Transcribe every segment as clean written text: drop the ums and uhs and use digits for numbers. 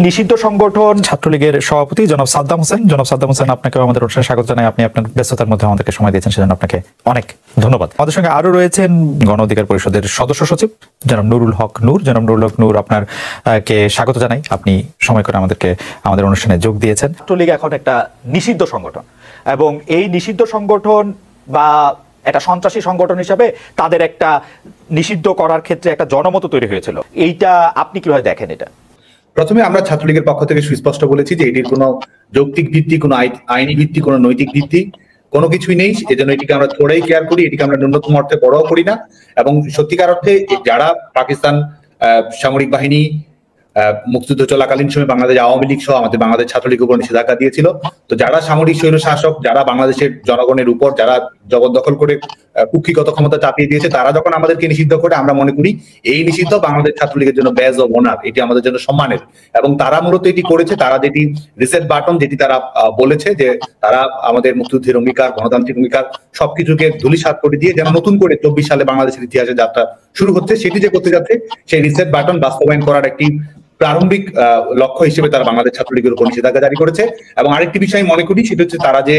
নিষিদ্ধ সংগঠন ছাত্রলীগের সভাপতি জনাব সাদ্দাম হোসেন, আপনাকে আমাদের অনুষ্ঠানে স্বাগত জানাই। আপনি আপনার ব্যস্ততার মধ্যে আমাদেরকে সময় দিয়েছেন, সেজন্য আপনাকে অনেক ধন্যবাদ। আমাদের সঙ্গে আরো রয়েছেন গণ অধিকার পরিষদের সদস্য সচিব জনাব নুরুল হক নূর। আপনার কে স্বাগত জানাই, আপনি সময় করে আমাদের অনুষ্ঠানে যোগ দিয়েছেন। ছাত্রলীগ এখন একটা নিষিদ্ধ সংগঠন এবং এই নিষিদ্ধ সংগঠন বা একটা সন্ত্রাসী সংগঠন হিসাবে তাদের একটা নিষিদ্ধ করার ক্ষেত্রে একটা জনমত তৈরি হয়েছিল। এইটা আপনি কিভাবে দেখেন? এটা প্রথমে আমরা ছাত্রলীগের পক্ষ থেকে সুস্পষ্ট বলেছি যে এটির কোনো যৌক্তিক ভিত্তি, কোনো আইনি ভিত্তি, কোনো নৈতিক ভিত্তি কোনো কিছুই নেই। এজন্য এটিকে আমরা থোড়াই কেয়ার করি, এটিকে আমরা ন্যূনতম অর্থে বড়ও করি না। এবং সত্যিকার অর্থে যারা পাকিস্তান সামরিক বাহিনী মুক্তিযুদ্ধ চলাকালীন সময় বাংলাদেশ আওয়ামী লীগ সহ আমাদের বাংলাদেশ ছাত্রলীগের উপর নিষেধাজ্ঞা দিয়েছিল, তো যারা সামরিক স্বৈর শাসক, যারা বাংলাদেশের জনগণের উপর যারা জবরদখল করে কুক্ষিগত ক্ষমতা চাপিয়ে দিয়েছে, তারা যখন আমাদেরকে নিষিদ্ধ করে, আমরা মনে করি এই নিষিদ্ধ বাংলাদেশ ছাত্রলীগের জন্য ব্যাজ অব অনার, এটি আমাদের জন্য সম্মানের। এবং তারা মূলত এটি করেছে, তারা যেটি রিসেট বাটন, যেটি তারা বলেছে যে তারা আমাদের মুক্তিযুদ্ধের অঙ্গীকার, গণতান্ত্রিক অঙ্গীকার সবকিছুকে ধূলিসাৎ করে দিয়ে যেন নতুন করে 24 সালে বাংলাদেশের ইতিহাসে যাত্রা শুরু হচ্ছে, সেটি যে করতে যাচ্ছে, সেই রিসেট বাটন বাস্তবায়ন করার একটি প্রারম্ভিক লক্ষ্য হিসেবে তারা বাংলাদেশ ছাত্রলীগের উপর নিষেধাজ্ঞা জারি করেছে। এবং আরেকটি বিষয় মনে করি, সেটা হচ্ছে তারা যে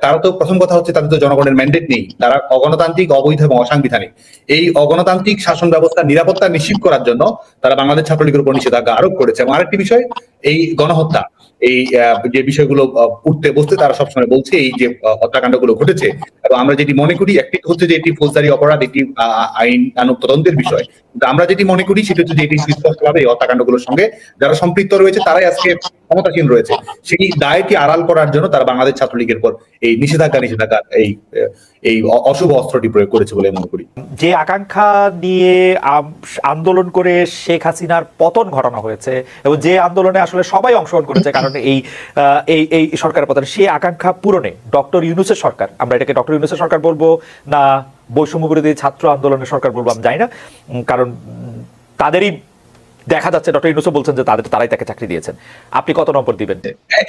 তারা তো প্রথম কথা হচ্ছে তাদের তো জনগণের ম্যান্ডেট নেই, তারা অগণতান্ত্রিক, অবৈধ এবং অসাংবিধানিক। এই অগণতান্ত্রিক শাসন ব্যবস্থার নিরাপত্তা নিশ্চিত করার জন্য তারা বাংলাদেশ ছাত্রলীগের উপর নিষেধাজ্ঞা আরোপ করেছে। এবং আরেকটি বিষয়, এই গণহত্যা, এই যে বিষয়গুলো উঠতে বসতে তারা সবসময় বলছে এই যে হত্যাকাণ্ডগুলো ঘটেছে, এবং আমরা যেটি মনে করি একটি হচ্ছে যে এটি ফৌজদারি অপরাধ, একটি আইনানুগ তদন্তের বিষয়, কিন্তু আমরা যেটি মনে করি সেটা হচ্ছে যে এটি সুস্পষ্টভাবে এই হত্যাকাণ্ডগুলোর সঙ্গে যারা সম্পৃক্ত রয়েছে তারাই আজকে ক্ষমতাসীন রয়েছে, সেই দায়কে আড়াল করার জন্য তারা বাংলাদেশ ছাত্রলীগের পর এই নিষেধাজ্ঞা এই অশুভ অস্ত্রটি প্রয়োগ করেছে বলে মনে করি। যে আকাঙ্ক্ষা নিয়ে আন্দোলন করে শেখ হাসিনার পতন ঘটানো হয়েছে এবং যে আন্দোলনে আসলে সবাই অংশগ্রহণ করেছে কারণ এই সরকারের পতন, সেই আকাঙ্ক্ষা পূরণে ডক্টর ইউনূসের সরকার, আমরা এটাকে ডক্টর ইউনূসের সরকার বলবো না বৈষম্য বিরোধী ছাত্র আন্দোলনের সরকার বলবো আমি জানি না, কারণ তাদেরই দেখা যাচ্ছে ডক্টর ইউনূস বলছেন যে তারাই তাকে চাকরি দিয়েছেন। আপনি কত নম্বর দিবেন?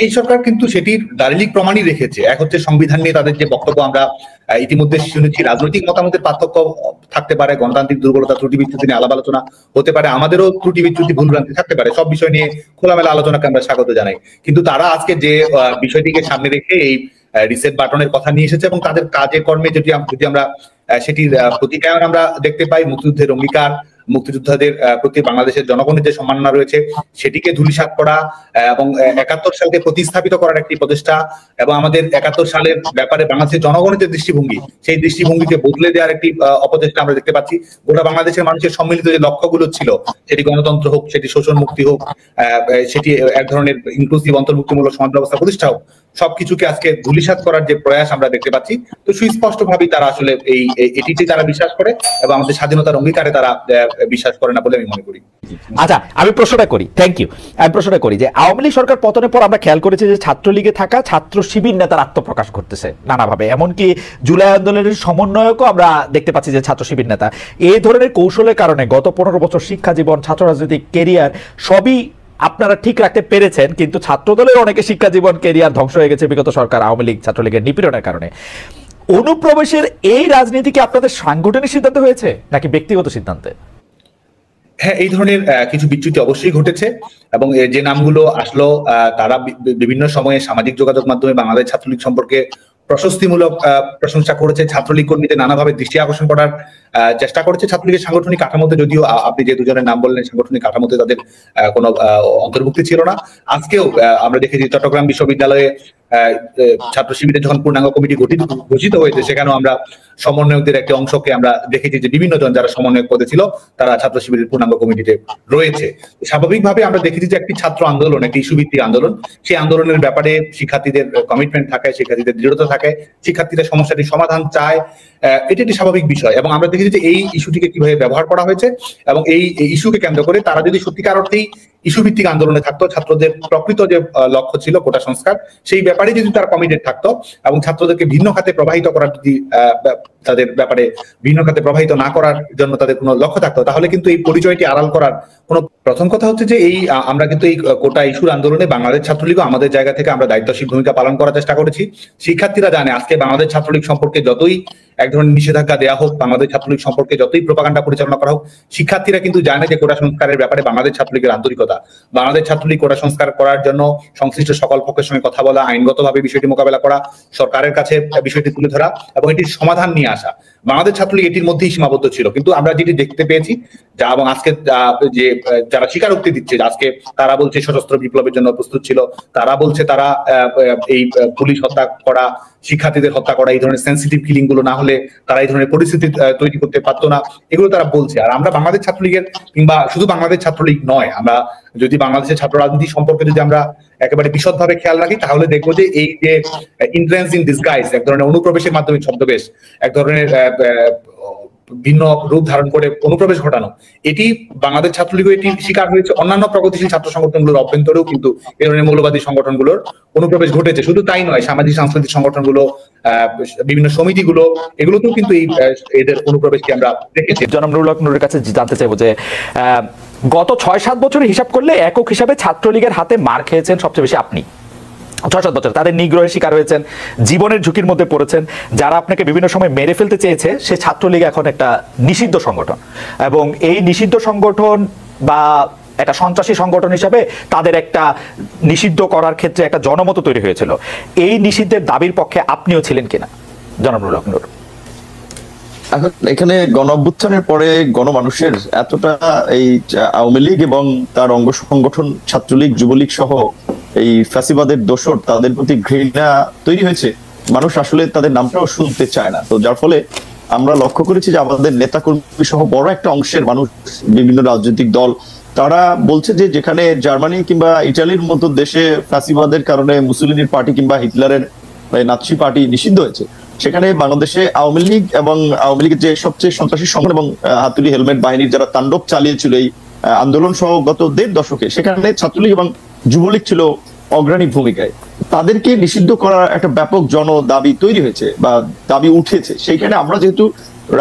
এই সরকার কিন্তু সেটির দালিলিক প্রমাণই রেখেছে। এক হচ্ছে সংবিধান নিয়ে তাদের যে বক্তব্য, আমরা ইতিমধ্যে শুনেছি রাজনৈতিক মতামতের পার্থক্য থাকতে পারে, গণতান্ত্রিক দুর্বলতা, ত্রুটি বিচ্যুতি নিয়ে আলাপ আলোচনা হতে পারে, আমাদেরও ত্রুটি বিচ্যুতি ভুলভ্রান্তি থাকতে পারে, সব বিষয় নিয়ে খোলামেলা আলোচনাকে আমরা স্বাগত জানাই। কিন্তু তারা আজকে যে বিষয়টিকে সামনে রেখে এই রিসেট বাটনের কথা নিয়ে এসেছে এবং তাদের কাজে কর্মে যদি আমরা সেটির প্রতিকায়ন আমরা দেখতে পাই, মুক্তিযুদ্ধের অঙ্গীকার, মুক্তিযোদ্ধাদের প্রতি বাংলাদেশের জনগণের যে সম্মাননা রয়েছে সেটিকে ধূলিসাৎ করা এবং 71 সালকে প্রতিস্থাপিত করার একটি প্রচেষ্টা, এবং আমাদের 71 সালের ব্যাপারে বাংলাদেশের জনগণের যে দৃষ্টিভঙ্গি, সেই দৃষ্টিভঙ্গিকে বদলে দেওয়ার একটি অপচেষ্টা আমরা দেখতে পাচ্ছি। গোটা বাংলাদেশের মানুষের সম্মিলিত যে লক্ষ্যগুলো ছিল, সেটি গণতন্ত্র হোক, সেটি শোষণ মুক্তি হোক, সেটি এক ধরনের ইনক্লুসিভ অন্তর্ভুক্তিমূলক সমাজ ব্যবস্থা প্রতিষ্ঠা হোক, সবকিছুকে আজকে ধূলিসাৎ করার যে প্রয়াস আমরা দেখতে পাচ্ছি। তো সুস্পষ্টভাবেই তারা আসলে এটিতে তারা বিশ্বাস করে এবং আমাদের স্বাধীনতার অঙ্গীকারে তারা বিশ্বাস করে না বলে আমি মনে করি। আচ্ছা, আমি প্রশ্নটা করি যে আওয়ামী লীগ সরকার পতনের পর আমরা খেয়াল করেছি যে ছাত্রলীগে থাকা ছাত্র শিবির নেতার আত্মপ্রকাশ ঘটতেছে নানাভাবে, এমনকি জুলাই আন্দোলনের সমন্বয়কও আমরা দেখতে পাচ্ছি যে ছাত্র শিবির নেতা। এই ধরনের কৌশলের কারণে গত 15 বছর শিক্ষা জীবন, ছাত্র রাজনৈতিক কেরিয়ার সবই আপনারা ঠিক রাখতে পেরেছেন, কিন্তু ছাত্রদলের অনেকে শিক্ষা জীবন, কেরিয়ার ধ্বংস হয়ে গেছে বিগত সরকার আওয়ামী লীগ ছাত্রলীগের নিপীড়নের কারণে। অনুপ্রবেশের এই রাজনীতি কি আপনাদের সাংগঠনিক সিদ্ধান্ত হয়েছে নাকি ব্যক্তিগত সিদ্ধান্তে? হ্যাঁ, এই ধরনের কিছু বিচ্যুতি অবশ্যই ঘটেছে এবং যে নামগুলো আসলো তারা বিভিন্ন সময়ে সামাজিক যোগাযোগ মাধ্যমে বাংলাদেশ ছাত্রলীগ সম্পর্কে প্রশস্তিমূলক প্রশংসা করেছে, ছাত্রলীগ কর্মীদের নানাভাবে দৃষ্টি আকর্ষণ করার চেষ্টা করেছে। ছাত্রলীগের সাংগঠনিক কাঠামোতে, যদিও আপনি যে দুজনের নাম বললেন, সাংগঠনিক কাঠামোতে তাদের কোনো অন্তর্ভুক্তি ছিল না। আজকেও আমরা দেখেছি চট্টগ্রাম বিশ্ববিদ্যালয়ে ছাত্র শিবিরের যখন পূর্ণাঙ্গ কমিটি ঘোষিত হয়েছে, সেখানেও আমরা সমন্বয়কদের একটি অংশকে আমরা দেখেছি যে বিভিন্ন জন যারা সমন্বয়ক পদে ছিল তারা ছাত্র শিবিরের পূর্ণাঙ্গ কমিটিতে রয়েছে। স্বাভাবিকভাবে আমরা দেখেছি যে একটি ছাত্র আন্দোলন, একটি ইস্যুভিত্তিক আন্দোলন, সেই আন্দোলনের ব্যাপারে শিক্ষার্থীদের কমিটমেন্ট থাকে, শিক্ষার্থীদের দৃঢ়তা থাকে, শিক্ষার্থীরা সমস্যাটির সমাধান চায়, এটি একটি স্বাভাবিক বিষয়। এবং আমরা দেখেছি যে এই ইস্যুটিকে কিভাবে ব্যবহার করা হয়েছে এবং এই ইস্যুকে কেন্দ্র করে তারা যদি সত্যিকার অর্থেই ইস্যু ভিত্তিক আন্দোলনে থাকতো, ছাত্রদের প্রকৃত যে লক্ষ্য ছিল কোটা সংস্কার, সেই ব্যাপারে যদি তারা কমিটেড থাকতো এবং ছাত্রদেরকে ভিন্ন খাতে প্রবাহিত করার যদি তাদের ব্যাপারে ভিন্ন খাতে প্রবাহিত না করার জন্য তাদের কোনো লক্ষ্য থাকতো, তাহলে কিন্তু এই পরিচয়টি আড়াল করার কোনো প্রথম কথা হচ্ছে যে আমরা কিন্তু এই কোটা ইস্যুর আন্দোলনে বাংলাদেশ ছাত্রলীগও আমাদের জায়গা থেকে আমরা দায়িত্বশীল ভূমিকা পালন করার চেষ্টা করেছি। শিক্ষার্থীরা জানে আজকে বাংলাদেশ ছাত্রলীগ সম্পর্কে যতই এক ধরনের নিষেধাজ্ঞা দেওয়া হোক, বাংলাদেশ ছাত্রলীগ সম্পর্কে যতই প্রোপাগান্ডা পরিচালনা করা হোক, শিক্ষার্থীরা কিন্তু জানে যে কোটা সংস্কারের ব্যাপারে বাংলাদেশ ছাত্রলীগের আন্তরিকতা বাধ্যবাধকতা। বাংলাদেশ ছাত্রলীগ কোটা সংস্কার করার জন্য সংশ্লিষ্ট সকল পক্ষের সঙ্গে কথা বলা, আইনগতভাবে বিষয়টি মোকাবেলা করা, সরকারের কাছে বিষয়টি তুলে ধরা এবং এটির সমাধান নিয়ে আসা। বাংলাদেশ ছাত্রলীগ এটির মধ্যেই সীমাবদ্ধ ছিল, কিন্তু আমরা যেটি দেখতে পেয়েছি যা এবং আজকে যে যারা স্বীকারোক্তি দিচ্ছে, আজকে তারা বলছে সশস্ত্র বিপ্লবের জন্য প্রস্তুত ছিল, তারা বলছে তারা এই পুলিশ হত্যা করা, শিক্ষার্থীদের হত্যা করা, এই ধরনের সেন্সিটিভ কিলিং গুলো না হলে তারা এই ধরনের পরিস্থিতি তৈরি করতে পারতো না, এগুলো তারা বলছে। আর আমরা বাংলাদেশ ছাত্রলীগের, কিংবা শুধু বাংলাদেশ ছাত্রলীগ নয়, আমরা যদি বাংলাদেশের ছাত্র রাজনীতি সম্পর্কে যদি আমরা একেবারে বিশদভাবে খেয়াল রাখি, তাহলে দেখবো যে এই যে ইন্ট্রেন্স ইন ডিসগাইজ, এক ধরনের অনুপ্রবেশের মাধ্যমে ছদ্মবেশ, এক ধরনের ভিন্ন রূপ ধারণ করে অনুপ্রবেশ ঘটানো, এটি বাংলাদেশ ছাত্রলীগও এটি শিকার হয়েছে। অন্যান্য প্রগতিশীল ছাত্র সংগঠনগুলোর অভ্যন্তরেও কিন্তু এই ধরনের মৌলবাদী সংগঠনগুলোর অনুপ্রবেশ ঘটেছে। শুধু তাই নয়, সামাজিক সাংস্কৃতিক সংগঠনগুলো, বিভিন্ন সমিতিগুলো, এগুলোতেও কিন্তু এদের অনুপ্রবেশকে আমরা দেখেছি। জনাব নুরুল হক নূরের কাছে জানতে চাইবো যে গত 6-7 বছরের হিসাব করলে একক হিসাবে ছাত্রলীগের হাতে মার খেয়েছেন সবচেয়ে বেশি আপনি। 6-7 বছর তাদের নিগ্রহের শিকার হয়েছেন, জীবনের ঝুঁকির মধ্যে পড়েছেন। যারা আপনাকে বিভিন্ন সময় মেরে ফেলতে চেয়েছে, সে ছাত্রলীগ এখন একটা নিষিদ্ধ সংগঠন, এবং এই নিষিদ্ধ সংগঠন বা একটা সন্ত্রাসী সংগঠন হিসাবে তাদের একটা নিষিদ্ধ করার ক্ষেত্রে একটা জনমত তৈরি হয়েছিল। এই নিষিদ্ধের দাবির পক্ষে আপনিও ছিলেন কিনা, জনাব নুরুল হক নূর? এখন এখানে গণ অভ্যুত্থানের পরে গণমানুষের এতটা এই আওয়ামী লীগ এবং তার অঙ্গ সংগঠন ছাত্রলীগ, যুবলীগ সহ এই ফ্যাসিবাদের দোসর, তাদের প্রতি ঘৃণা তৈরি হয়েছে। মানুষ আসলে তাদের নামটাও শুনতে চায় না। তো যার ফলে আমরা লক্ষ্য করেছি যে আমাদের নেতাকর্মী সহ বড় একটা অংশের মানুষ, বিভিন্ন রাজনৈতিক দল, তারা বলছে যে যেখানে জার্মানি কিংবা ইটালির মতো দেশে ফ্যাসিবাদের কারণে মুসলিনের পার্টি কিংবা হিটলারের নাৎসি পার্টি নিষিদ্ধ হয়েছে, সেখানে বাংলাদেশে আওয়ামী লীগ এবং আওয়ামী লীগের যে সবচেয়ে সন্ত্রাসী সংগঠন এবং হাতুড়ি হেলমেট বাহিনীর যারা তাণ্ডব চালিয়েছিল এই আন্দোলন সহ গত 1.5 দশকে, সেখানে ছাত্রলীগ এবং যুবলীগ ছিল অগ্রণী ভূমিকায়। তাদেরকে নিষিদ্ধ করার একটা ব্যাপক জন দাবি তৈরি হয়েছে বা দাবি উঠেছে। সেইখানে আমরা যেহেতু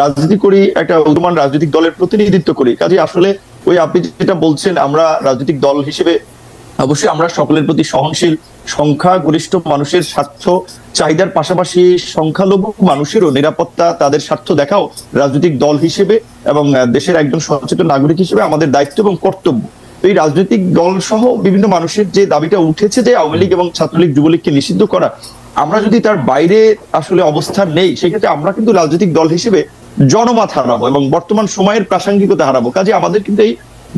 রাজনীতি করি, একটা উদীয়মান রাজনৈতিক দলের প্রতিনিধিত্ব করি, কাজে আসলে ওই আপনি যেটা বলছেন, আমরা রাজনৈতিক দল হিসেবে অবশ্যই আমরা সকলের প্রতি সহনশীল, সংখ্যাগরিষ্ঠ মানুষের স্বার্থ চাহিদার পাশাপাশি সংখ্যালঘু মানুষেরও নিরাপত্তা, তাদের স্বার্থ দেখাও রাজনৈতিক দল হিসেবে এবং দেশের একজন সচেতন নাগরিক হিসেবে আমাদের দায়িত্ব এবং কর্তব্য। এই রাজনৈতিক দল সহ বিভিন্ন মানুষের যে দাবিটা উঠেছে যে আওয়ামী লীগ এবং ছাত্রলীগ, যুবলীগকে নিষিদ্ধ করা, আমরা যদি তার বাইরে আসলে অবস্থান নেই, সেক্ষেত্রে আমরা কিন্তু রাজনৈতিক দল হিসেবে জনমত হারাবো এবং বর্তমান সময়ের প্রাসঙ্গিকতা হারাবো। কাজে আমাদের কিন্তু এই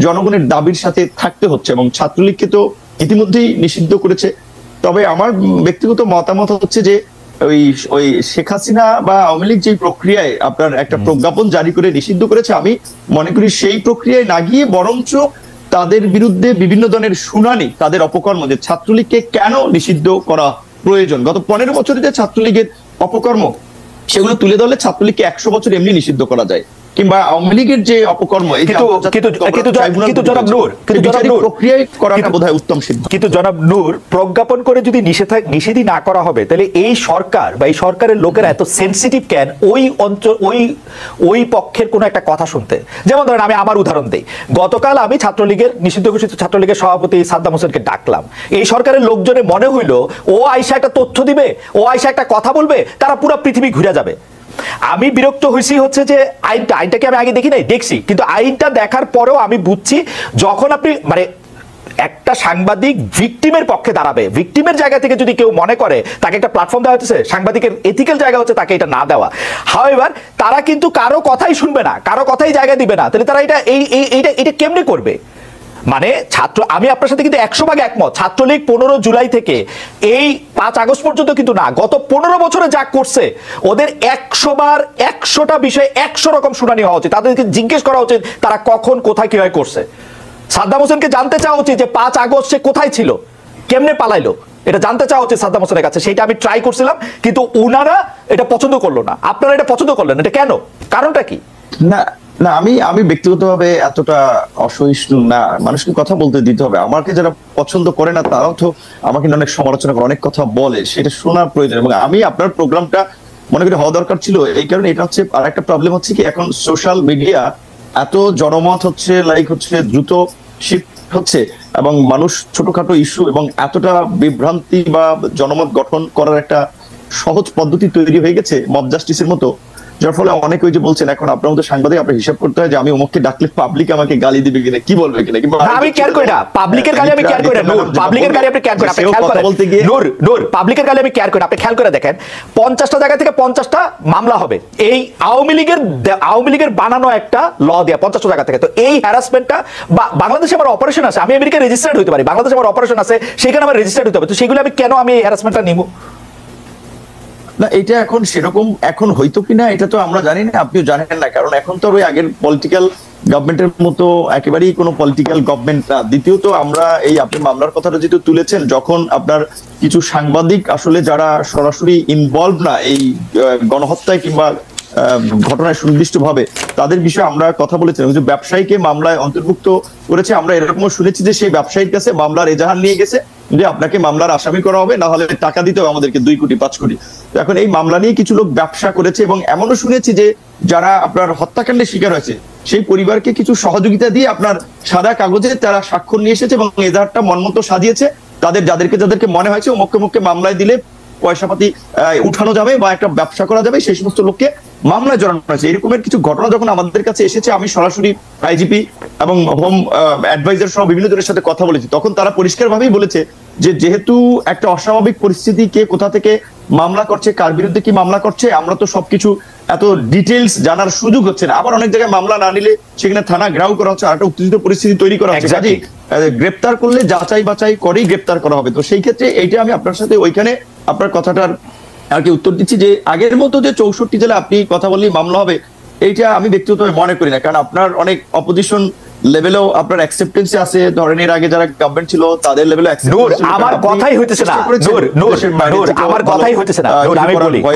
জনগণের দাবির সাথে থাকতে হচ্ছে, এবং ছাত্রলীগকে তো ইতিমধ্যেই নিষিদ্ধ করেছে। তবে আমার ব্যক্তিগত মতামত হচ্ছে যে ওই শেখ হাসিনা বা আওয়ামী লীগ যে প্রক্রিয়ায় আপনার একটা প্রজ্ঞাপন জারি করে নিষিদ্ধ করেছে, আমি মনে করি সেই প্রক্রিয়ায় না গিয়ে বরঞ্চ তাদের বিরুদ্ধে বিভিন্ন ধরনের শুনানি, তাদের অপকর্ম, যে ছাত্রলীগকে কেন নিষিদ্ধ করা প্রয়োজন, গত 15 বছরে যে ছাত্রলীগের অপকর্ম, সেগুলো তুলে ধরলে ছাত্রলীগকে 100 বছর এমনি নিষিদ্ধ করা যায়। কিংবা আওয়ামী লীগের যে অপকর্ম, কিন্তু জনাব নূর, প্রজ্ঞাপন করে যদি নিষেধই না করা হবে, তাহলে এই সরকার বা এই সরকারের লোকেরা এত সেন্সিটিভ কেন ওই অঞ্চল ওই পক্ষের কোনো একটা কথা শুনতে? যেমন ধরেন, আমি আমার উদাহরণ দিই। গতকাল আমি ছাত্রলীগের নিষিদ্ধ ঘোষিত ছাত্রলীগের সভাপতি সাদ্দাম হোসেনকে ডাকলাম। এই সরকারের লোকজনে মনে হইল ও আইসা একটা তথ্য দিবে, ও আইসা একটা কথা বলবে, তারা পুরো পৃথিবী ঘুরে যাবে। আমি বিরক্ত হয়েছি হচ্ছে যে আইনটাকে আমি আগে দেখি নাই, দেখছি, কিন্তু আইনটা দেখার পরেও আমি বুঝছি, যখন আপনি মানে একটা সাংবাদিক ভিকটিমের পক্ষে দাঁড়াবে, ভিকটিমের জায়গা থেকে যদি কেউ মনে করে তাকে একটা প্ল্যাটফর্ম দেওয়া হচ্ছে, সাংবাদিকের এথিক্যাল জায়গা হচ্ছে তাকে এটা না দেওয়া। হাউএভার তারা কিন্তু কারো কথাই শুনবে না, কারো কথাই জায়গা দিবে না, তাহলে তারা এটা কেমনে করবে? মানে আমি আপনার সাথে কিন্তু 100 ভাগ একমত। ছাত্রলীগ 15 জুলাই থেকে এই 5 আগস্ট পর্যন্ত কিন্তু না, গত 15 বছরে যা করছে, ওদের 100 বার 100টা বিষয়ে 100 রকম শুনানি হওয়া উচিত। তাদেরকে জিজ্ঞেস করা উচিত তারা কখন কোথায় কিভাবে করছে। সাদ্দাম হোসেনকে জানতে চাওয়া উচিত যে 5 আগস্ট সে কোথায় ছিল, কেমনে পালাইলো, এটা জানতে চাওয়া উচিত সাদ্দাম হোসেনের কাছে। সেটা আমি ট্রাই করছিলাম, কিন্তু ওনারা এটা পছন্দ করলো না। আপনারা এটা পছন্দ করলেন, এটা কেন? কারণটা কি? না না, আমি ব্যক্তিগতভাবে এতটা অসহিষ্ণু না। মানুষকে কথা বলতে দিতে হবে। আমাকে যারা পছন্দ করে না তারাও তো আমাকে অনেক সমালোচনা করে, অনেক কথা বলে, সেটা শোনা প্রয়োজন। এবং আমি আপনার প্রোগ্রামটা মনে করি হওয়া দরকার ছিল, এই কারণে এটা হচ্ছে। আর একটা প্রবলেম হচ্ছে কি, এখন সোশ্যাল মিডিয়া এত জনমত হচ্ছে, লাইক হচ্ছে, দ্রুত শিফট হচ্ছে, এবং মানুষ ছোটখাটো ইস্যু এবং এতটা বিভ্রান্তি বা জনমত গঠন করার একটা সহজ পদ্ধতি তৈরি হয়ে গেছে মব জাস্টিসের মতো, যার ফলে অনেকে ওই যে বলছেন এখন আপনার মতো সাংবাদিক আপনার হিসাব করতে হয় যে আমি অমুককে ডাকলে পাবলিক আমাকে গালি দিবে কিনা, কি বলবে কিনা, কিংবা আমি কেয়ার করি না পাবলিকের গালি, আমি কেয়ার করি না নূর, পাবলিকের গালি আপনি কেয়ার করেন, আপনি খেয়াল করেন নূর পাবলিকের গালি আমি কেয়ার করি না, আপনি খেয়াল করে দেখেন 50টা জায়গা থেকে 50টা মামলা হবে এই আওয়ামী লীগের বানানো একটা ল দেয়া 50টা জায়গা থেকে। তো এই হ্যারাসমেন্টটা বাংলাদেশে আমার অপারেশন আছে, আমি আমেরিকায় রেজিস্টার্ড হতে পারি, বাংলাদেশে আমার অপারেশন আছে সেখানে আমার রেজিস্টার্ড হতে হবে, তো সেগুলো আমি কেন আমি এই হ্যারাসমেন্টটা নিব? না এটা এখন সেরকম এখন হয়তো কিনা এটা তো আমরা জানি না, আপনিও জানেন না, কারণ এখন তো ওই আগের পলিটিক্যাল গভর্নমেন্টের মতো একেবারেই কোনো পলিটিক্যাল গভর্নমেন্ট না। দ্বিতীয়ত আমরা এই আপনি মামলার কথাটা যেহেতু তুলেছেন, যখন আপনার কিছু সাংবাদিক আসলে যারা সরাসরি ইনভলভ না এই গণহত্যায় কিংবা ঘটনায় সুনির্দিষ্টভাবে, তাদের বিষয়ে আমরা কথা বলেছিলাম। কিছু ব্যবসায়ীকে মামলায় অন্তর্ভুক্ত করেছে, আমরা এরকমও শুনেছি যে সেই ব্যবসায়ীর কাছে মামলার এজাহার নিয়ে গেছে যে আপনাকে মামলার আসামি করা হবে, না হলে টাকা দিতে হবে আমাদেরকে 2 কোটি 5 কোটি। তো এখন এই মামলা নিয়ে কিছু লোক ব্যবসা করেছে, এবং এমনও শুনেছি যে যারা আপনার হত্যাকাণ্ডের শিকার হয়েছে সেই পরিবারকে কিছু সহযোগিতা দিয়ে আপনার সাদা কাগজে তারা স্বাক্ষর নিয়ে এসেছে এবং এজাহারটা মনমতো সাজিয়েছে, তাদের যাদেরকে মনে হয়েছে মুখে মামলায় দিলে পয়সাপাতি উঠানো যাবে বা একটা ব্যবসা করা যাবে, সেই সমস্ত লোককে মামলায় জড়ানো হয়েছে। এরকমের কিছু ঘটনা যখন আমাদের কাছে এসেছে, আমি সরাসরি আইজিপি এবং হোম অ্যাডভাইজার সহ বিভিন্ন জনের সাথে কথা বলেছি, তখন তারা পরিষ্কারভাবেই বলেছে যে যেহেতু একটা অস্বাভাবিক পরিস্থিতি, কে কোথা থেকে মামলা করছে, কার বিরুদ্ধে কি মামলা করছে, আমরা তো সবকিছু এত ডিটেলস জানার সুযোগ হচ্ছে না। আবার অনেক জায়গায় মামলা না নিলে সেখানে থানা ঘেরাও করা হচ্ছে, আর একটা উত্তেজিত পরিস্থিতি তৈরি করা হচ্ছে। কাজেই গ্রেপ্তার করলে যাচাই বাছাই করেই গ্রেপ্তার করা হবে। তো সেই ক্ষেত্রে এইটা আমি আপনার সাথে ওইখানে আপনার কথাটার আর কি উত্তর দিচ্ছি যে আগের মতো যে 64 জেলা আপনি কথা বললেই মামলা হবে, এইটা আমি ব্যক্তিগতভাবে মনে করি না। কারণ আপনার অনেক অপোজিশন লেভেলেও আপনার অ্যাকসেপ্টেন্সি আছে, ধরেন এর আগে যারা গভর্নমেন্ট ছিল তাদের লেভেলে আমার কথাই হইতেছে না আমার কথাই হইতেছে না।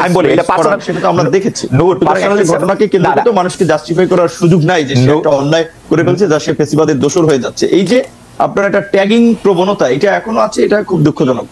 আমি বলি এটা পার্সোনাল, সেটা তো আমরা দেখেছি। পার্সোনালি ঘটনাকে কেন্দ্র করে তো মানুষকে জাস্টিফাই করার সুযোগ নাই যে সে একটা অন্যায় করে ফেলছে, যা সে ফ্যাসিবাদের দোষর হয়ে যাচ্ছে। এই যে আপনার একটা ট্যাগিং প্রবণতা এটা এখনো আছে, এটা খুব দুঃখজনক।